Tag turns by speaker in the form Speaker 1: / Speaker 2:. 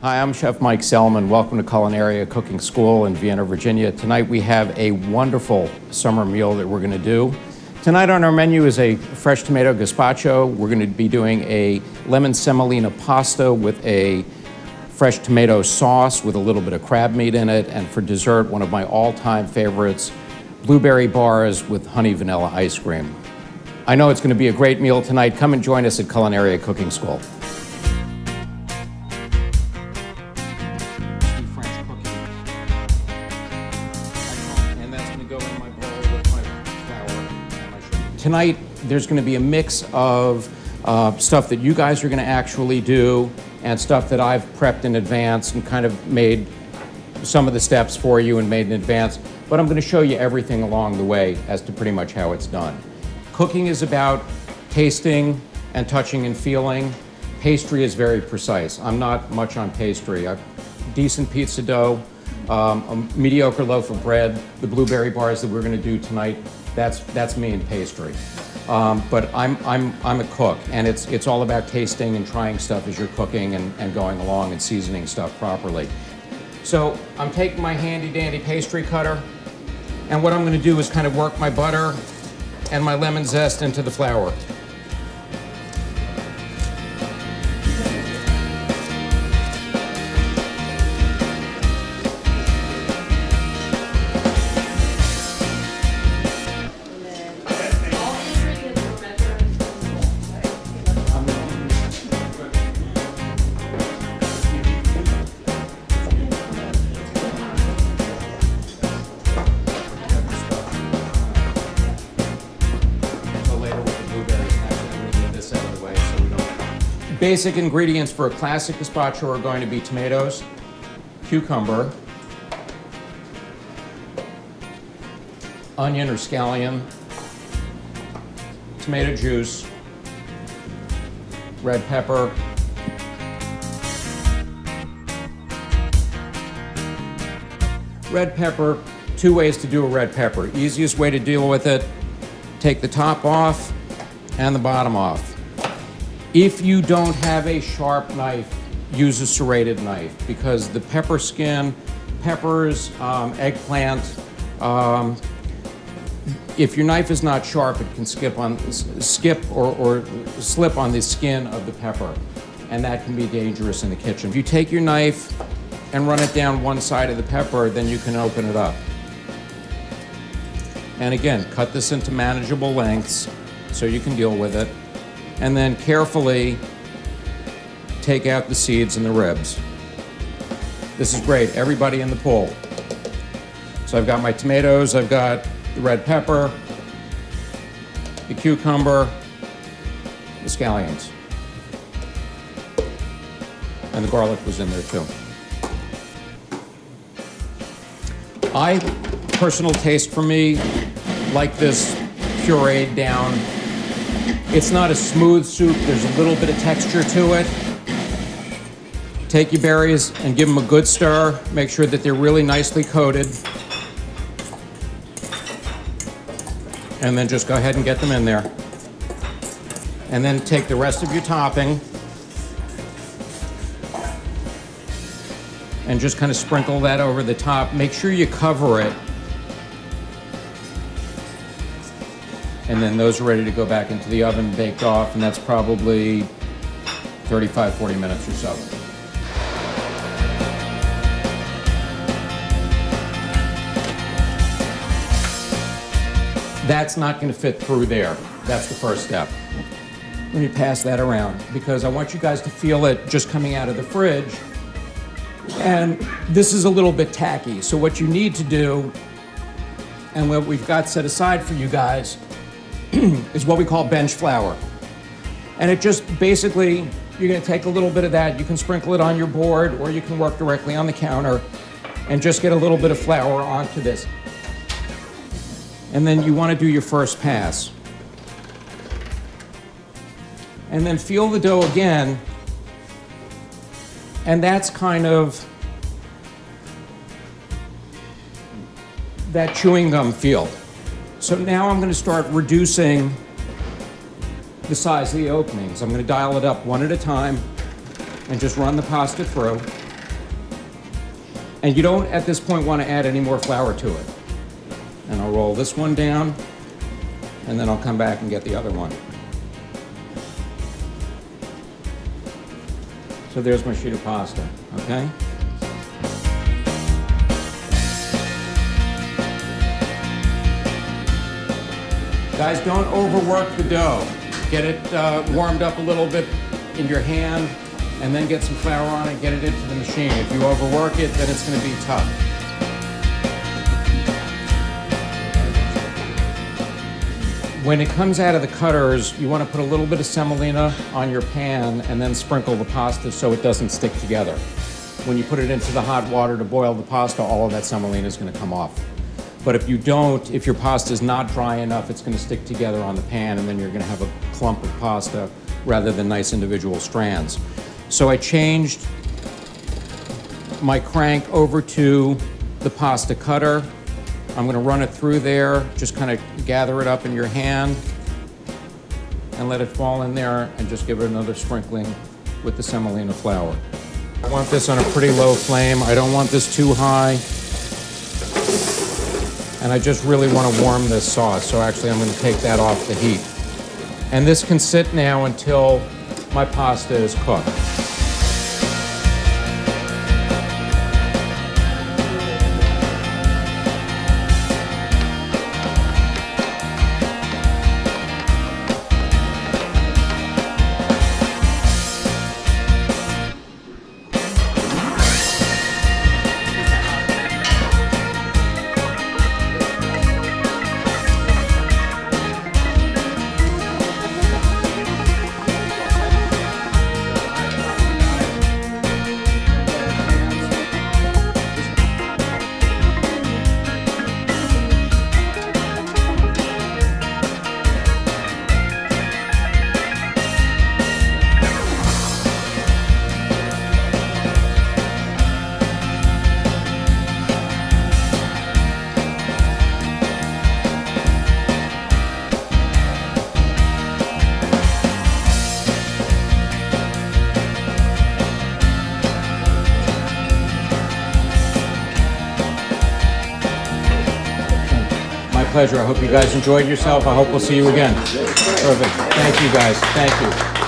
Speaker 1: Hi, I'm Chef Mike Selman. Welcome to Culinaria Cooking School in Vienna, Virginia. Tonight we have a wonderful summer meal that we're going to do. Tonight on our menu is a fresh tomato gazpacho. We're going to be doing a lemon semolina pasta with a fresh tomato sauce with a little bit of crab meat in it. And for dessert, one of my all-time favorites, blueberry bars with honey vanilla ice cream. I know it's going to be a great meal tonight. Come and join us at Culinaria Cooking School. Tonight, there's going to be a mix of stuff that you guys are going to actually do and stuff that I've prepped in advance and kind of made some of the steps for you and made in advance. But I'm going to show you everything along the way as to pretty much how it's done. Cooking is about tasting and touching and feeling. Pastry is very precise. I'm not much on pastry. Decent pizza dough, a mediocre loaf of bread, the blueberry bars that we're going to do tonight. That's me in pastry, but I'm a cook, and it's all about tasting and trying stuff as you're cooking and going along and seasoning stuff properly. So I'm taking my handy dandy pastry cutter, and what I'm going to do is kind of work my butter and my lemon zest into the flour. Basic ingredients for a classic gazpacho are going to be tomatoes, cucumber, onion or scallion, tomato juice, red pepper, red pepper, two ways to do a red pepper. Easiest way to deal with it, take the top off and the bottom off. If you don't have a sharp knife, use a serrated knife because the pepper skin, peppers, eggplant, if your knife is not sharp, it can skip or slip on the skin of the pepper, and that can be dangerous in the kitchen. If you take your knife and run it down one side of the pepper, then you can open it up. And again, cut this into manageable lengths so you can deal with it. And then carefully take out the seeds and the ribs. This is great, everybody in the pool. So I've got my tomatoes, I've got the red pepper, the cucumber, the scallions. And the garlic was in there too. Personal taste for me, like this pureed down. It's not a smooth soup, there's a little bit of texture to it. Take your berries and give them a good stir. Make sure that they're really nicely coated. And then just go ahead and get them in there. And then take the rest of your topping and just kind of sprinkle that over the top. Make sure you cover it. And then those are ready to go back into the oven, baked off, and that's probably 35, 40 minutes or so. That's not going to fit through there. That's the first step. Let me pass that around because I want you guys to feel it just coming out of the fridge. And this is a little bit tacky. So what you need to do, and what we've got set aside for you guys, is what we call bench flour. And it just basically, you're going to take a little bit of that, you can sprinkle it on your board or you can work directly on the counter and just get a little bit of flour onto this. And then you want to do your first pass. And then feel the dough again, and that's kind of that chewing gum feel. So now I'm going to start reducing the size of the openings. I'm going to dial it up one at a time and just run the pasta through. And you don't, at this point, want to add any more flour to it. And I'll roll this one down, and then I'll come back and get the other one. So there's my sheet of pasta, okay? Guys, don't overwork the dough. Get it warmed up a little bit in your hand, and then get some flour on it, get it into the machine. If you overwork it, then it's going to be tough. When it comes out of the cutters, you want to put a little bit of semolina on your pan and then sprinkle the pasta so it doesn't stick together. When you put it into the hot water to boil the pasta, all of that semolina is going to come off. But if you don't, if your pasta is not dry enough, it's going to stick together on the pan, and then you're going to have a clump of pasta rather than nice individual strands. So I changed my crank over to the pasta cutter. I'm going to run it through there, just kind of gather it up in your hand and let it fall in there, and just give it another sprinkling with the semolina flour. I want this on a pretty low flame. I don't want this too high. And I just really want to warm this sauce, so actually I'm going to take that off the heat. And this can sit now until my pasta is cooked. Pleasure. I hope you guys enjoyed yourself. I hope we'll see you again. Perfect. Thank you, guys. Thank you.